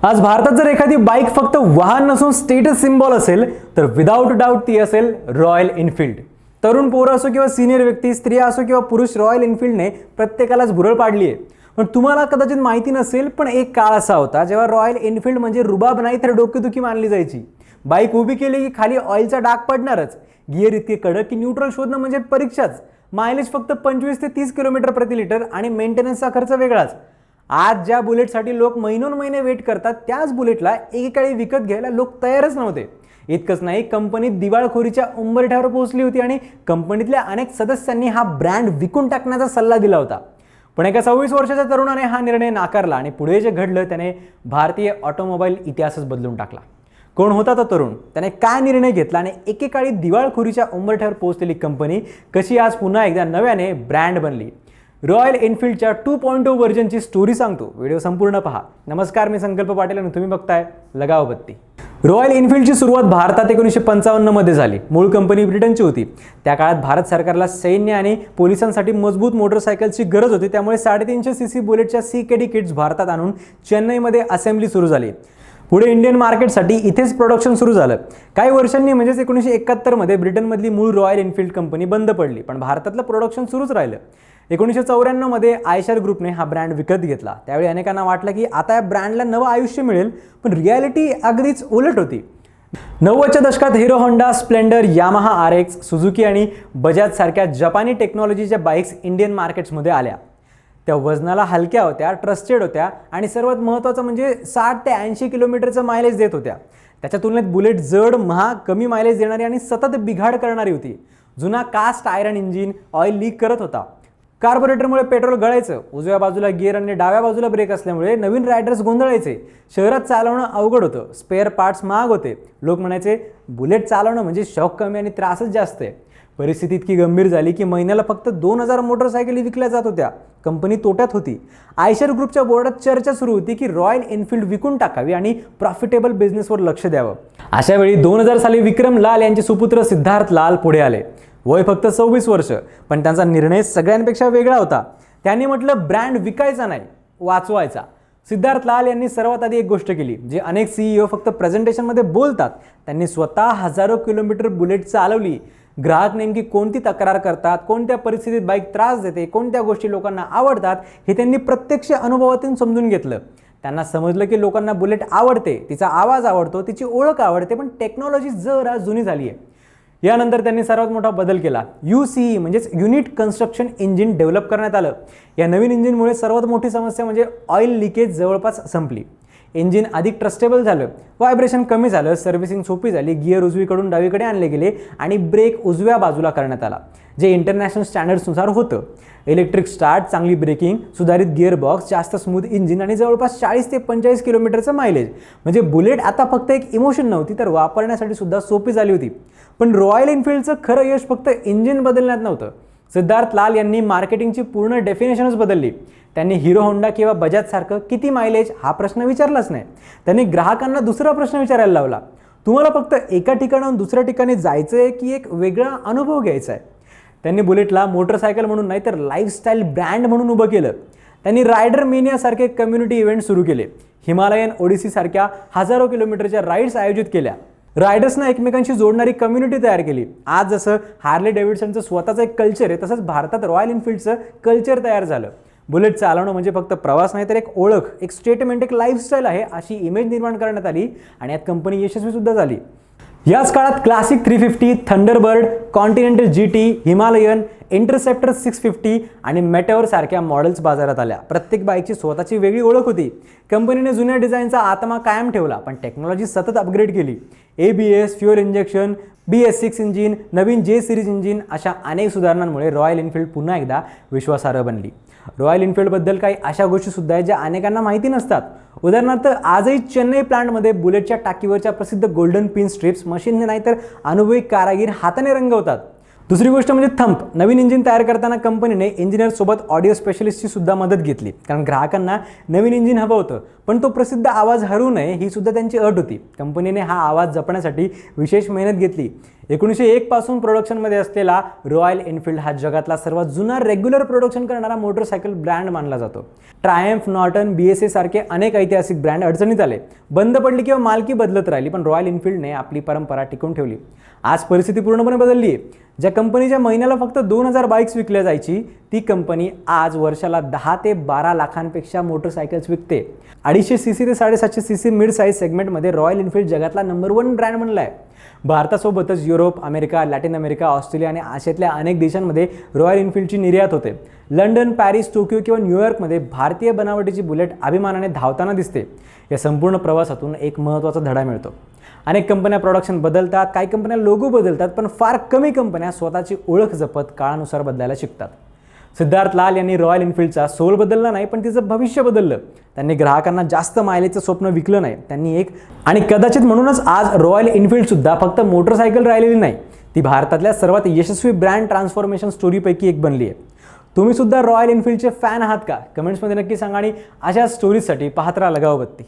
आज भारतात जर एखादी बाईक फक्त वाहन नसून स्टेटस सिम्बॉल असेल तर विदाउट डाऊट ती असेल रॉयल एनफील्ड. तरुण पोरं असो किंवा सिनियर व्यक्ती, स्त्रिया असो किंवा पुरुष, रॉयल एनफील्डने प्रत्येकालाच भुरळ पाडली आहे. पण तुम्हाला कदाचित माहिती नसेल, पण एक काळ असा होता जेव्हा रॉयल एनफील्ड म्हणजे रुबाब नाही तर डोकेदुखी मानली जायची. बाईक उभी केली की खाली ऑइलचा डाग पडणारच, गिअर इतके कडक की न्यूट्रल शोधणं म्हणजे परीक्षाच, मायलेज फक्त 25 ते 30 किलोमीटर प्रति लिटर आणि मेंटेनन्सचा खर्च वेगळाच. आज ज्या बुलेटसाठी लोक महिनोन वेट करतात, त्याच बुलेटला एकेकाळी विकत घ्यायला लोक तयारच नव्हते. इतकंच नाही, कंपनी दिवाळखोरीच्या उंबरठ्यावर पोहोचली होती आणि कंपनीतल्या अनेक सदस्यांनी हा ब्रँड विकून टाकण्याचा सल्ला दिला होता. पण एका 26 वर्षाच्या तरुणाने हा निर्णय नाकारला आणि पुढे जे घडलं त्याने भारतीय ऑटोमोबाईल इतिहासच बदलून टाकला. कोण होता तो तरुण, त्याने काय निर्णय घेतला आणि एकेकाळी दिवाळखोरीच्या उंबरठ्यावर पोहोचलेली कंपनी कशी आज पुन्हा एकदा नव्याने ब्रँड बनली. रॉयल एनफील्डच्या 2.0 व्हर्जनची स्टोरी सांगतो. व्हिडिओ संपूर्ण पहा. नमस्कार, मी संकल्प पाटील आणि तुम्ही बघताय लगाव बत्ती. रॉयल एनफील्डची सुरुवात भारतात 1955 मध्ये झाली. मूळ कंपनी ब्रिटनची होती. त्या काळात भारत सरकारला सैन्य आणि पोलिसांसाठी मजबूत मोटरसायकलची गरज होती. त्यामुळे 350 सीसी बुलेटच्या CKD किट्स भारतात आणून चेन्नईमध्ये असेंब्ली सुरू झाली. पुढे इंडियन मार्केटसाठी इथेच प्रोडक्शन सुरू झालं. काही वर्षांनी म्हणजेच 1971 मध्ये ब्रिटनमधली मूळ रॉयल एनफील्ड कंपनी बंद पडली, पण भारतातलं प्रोडक्शन सुरूच राहिलं. 1994 मध्ये आयशर ग्रुपने हा ब्रँड विकत घेतला. त्यावेळी अनेकांना वाटलं की आता या ब्रँडला नवं आयुष्य मिळेल, पण रियालिटी अगदीच उलट होती. 90च्या दशकात hero Honda, Splendor, Yamaha RX, Suzuki आणि बजाज सारख्या जपानी टेक्नॉलॉजीच्या बाईक्स इंडियन मार्केट्समध्ये आल्या. त्या वजनाला हलक्या होत्या, ट्रस्टेड होत्या आणि सर्वात महत्त्वाचं म्हणजे 60 ते 80 किलोमीटरचं मायलेज देत होत्या. त्याच्या तुलनेत बुलेट जड, महाग, कमी मायलेज देणारी आणि सतत बिघाड करणारी होती. जुना cast iron engine oil leak करत होता. कार्बोरेटरमुळे पेट्रोल गळायचं. उजव्या बाजूला गिअर आणि डाव्या बाजूला ब्रेक असल्यामुळे नवीन रायडर्स गोंधळायचे. शहरात चालवणं अवघड होतं. स्पेअर पार्ट्स महाग होते. लोक म्हणायचे बुलेट चालवणं म्हणजे शौक कमी आणि त्रासच जास्त आहे. परिस्थिती इतकी गंभीर झाली की महिन्याला फक्त 2000 मोटरसायकली विकल्या जात होत्या. कंपनी तोट्यात होती. आयशर ग्रुपच्या बोर्डात चर्चा सुरू होती की रॉयल एनफील्ड विकून टाकावी आणि प्रॉफिटेबल बिझनेसवर लक्ष द्यावं. अशा वेळी 2000 साली विक्रम लाल यांचे सुपुत्र सिद्धार्थ लाल पुढे आले. वय फक्त 26 वर्ष, पण त्यांचा निर्णय सगळ्यांपेक्षा वेगळा होता. त्यांनी म्हटलं ब्रँड विकायचा नाही, वाचवायचा. सिद्धार्थ लाल यांनी सर्वात आधी एक गोष्ट केली जे अनेक CEO फक्त प्रेझेंटेशनमध्ये बोलतात. त्यांनी स्वतः हजारो किलोमीटर बुलेट चालवली. ग्राहक नेमकी कोणती तक्रार करतात, कोणत्या परिस्थितीत बाईक त्रास देते, कोणत्या गोष्टी लोकांना आवडतात हे त्यांनी प्रत्यक्ष अनुभवातून समजून घेतलं. त्यांना समजलं की लोकांना बुलेट आवडते, तिचा आवाज आवडतो, तिची ओळख आवडते, पण टेक्नॉलॉजी जरा जुनी झाली आहे. यानंतर त्यांनी सर्वात मोठा बदल केला. UCE म्हणजेच युनिट कन्स्ट्रक्शन इंजिन डेव्हलप करण्यात आलं. या नवीन इंजिनमुळे सर्वात मोठी समस्या म्हणजे ऑइल लिकेज जवळपास संपली. इंजिन अधिक ट्रस्टेबल झालं, व्हायब्रेशन कमी झालं, सर्व्हिसिंग सोपी झाली, गिअर उजवीकडून डावीकडे आणले गेले आणि ब्रेक उजव्या बाजूला करण्यात आला, जे इंटरनॅशनल स्टँडर्ड्सनुसार होतं. इलेक्ट्रिक स्टार्ट, चांगली ब्रेकिंग, सुधारित गिअर बॉक्स, जास्त स्मूथ इंजिन आणि जवळपास 40 ते 45 किलोमीटरचं मायलेज. म्हणजे बुलेट आता फक्त एक इमोशन नव्हती, तर वापरण्यासाठी सुद्धा सोपी झाली होती. पण रॉयल एनफील्डचं खरं यश फक्त इंजिन बदलण्यात नव्हतं. सिद्धार्थ लाल यांनी मार्केटिंगची पूर्ण डेफिनेशनच बदलली. त्यांनी हिरो होंडा किंवा बजाज सारखं किती मायलेज हा प्रश्न विचारलाच नाही. त्यांनी ग्राहकांना दुसरा प्रश्न विचारायला लावला, तुम्हाला फक्त एका ठिकाणाहून दुसऱ्या ठिकाणी जायचं आहे की एक वेगळा अनुभव घ्यायचा आहे. त्यांनी बुलेटला मोटरसायकल म्हणून नाही तर लाईफस्टाईल ब्रँड म्हणून उभं केलं. त्यांनी रायडर मेनियासारखे कम्युनिटी इव्हेंट सुरू केले. हिमालयन ओडिसी सारख्या हजारो किलोमीटरच्या राईड्स आयोजित केल्या. रायडर्सना एकमेकांशी जोडणारी कम्युनिटी तयार केली. आज जसं हार्ले डेव्हिडसनचं स्वतःचं एक कल्चर आहे, तसंच भारतात रॉयल एनफील्डचं कल्चर तयार झालं. बुलेट चालवणं म्हणजे फक्त प्रवास नाही तर एक ओळख, एक स्टेटमेंट, एक लाईफस्टाईल आहे, अशी इमेज निर्माण करण्यात आली आणि यात कंपनी यशस्वी सुद्धा झाली. याच काळात classic 350, Thunderbird, continental GT, Himalayan, interceptor 650 आणि मेटेओर सारख्या मॉडेल्स बाजारात आल्या. प्रत्येक बाईकची स्वतःची वेगळी ओळख होती. कंपनीने जुन्या डिझाईनचा आत्मा कायम ठेवला, पण टेक्नॉलॉजी सतत अपग्रेड केली. ABS, fuel injection, BS6 engine, नवीन J सिरीज इंजिन, अशा अनेक सुधारणांमुळे रॉयल एनफील्ड पुन्हा एकदा विश्वासार्ह बनली. रॉयल एनफील्डबद्दल काही अशा गोष्टी सुद्धा आहेत ज्या अनेकांना माहिती नसतात. उदाहरणार्थ, आजही चेन्नई प्लांटमध्ये बुलेटच्या टाकीवरच्या प्रसिद्ध गोल्डन पिन स्ट्रिप्स मशीनने नाही तर अनुभवी कारागीर हाताने रंगवतात. दुसरी गोष्ट म्हणजे थंप. नवीन इंजिन तयार करताना कंपनीने इंजिनियरसोबत ऑडिओ स्पेशलिस्टची सुद्धा मदत घेतली, कारण ग्राहकांना नवीन इंजिन हवं होतं, पण तो प्रसिद्ध आवाज हरवू नये ही सुद्धा त्यांची अट होती. कंपनीने हा आवाज जपण्यासाठी विशेष मेहनत घेतली. 1901 पासून प्रोडक्शनमध्ये असलेला रॉयल एनफिल्ड हा जगातला सर्वात जुना रेग्युलर प्रोडक्शन करणारा मोटरसायकल ब्रँड मानला जातो. ट्रायम्फ, नॉर्टन, BSA सारखे अनेक ऐतिहासिक ब्रँड अडचणीत आले, बंद पडली किंवा मालकी बदलत राहिली, पण रॉयल एनफिल्डने आपली परंपरा टिकवून ठेवली. आज परिस्थिती पूर्णपणे बदलली आहे. ज्या कंपनीच्या महिन्याला फक्त 2000 बाईक्स विकल्या जायची, ती कंपनी आज वर्षाला 10 ते 12 लाखांपेक्षा मोटरसायकल्स विकते. 250 सीसी ते 750 सीसी मिड साईज सेगमेंटमध्ये रॉयल एनफिल्ड जगातला नंबर 1 ब्रँड बनला आहे. भारतासोबतच Europe, America, Latin America, Australia आणि आशियातल्या अनेक देशांमध्ये रॉयल एनफिल्डची निर्यात होते. लंडन, पॅरिस, टोकियो किंवा न्यूयॉर्कमध्ये भारतीय बनावटीची बुलेट अभिमानाने धावताना दिसते. या संपूर्ण प्रवासातून एक महत्त्वाचा धडा मिळतो. अनेक कंपन्या प्रोडक्शन बदलतात, काही कंपन्या लोगो बदलतात, पण फार कमी कंपन्या स्वतःची ओळख जपत काळानुसार बदलायला शिकतात. सिद्धार्थ लाल यांनी रॉयल एनफिल्डचा सोल बदलला नाही, पण तिचं भविष्य बदललं. त्यांनी ग्राहकांना जास्त मायलेजचं स्वप्न विकलं नाही, त्यांनी एक आणि कदाचित म्हणूनच आज रॉयल एनफिल्ड सुद्धा फक्त मोटरसायकल राहिलेली नाही, ती भारतातल्या सर्वात यशस्वी ब्रँड ट्रान्सफॉर्मेशन स्टोरीपैकी एक बनली आहे. तुम्ही सुद्धा रॉयल एनफिल्डचे फॅन आहात का? कमेंट्समध्ये नक्की सांगा आणि अशा स्टोरीजसाठी पाहत राहा लगावबत्ती.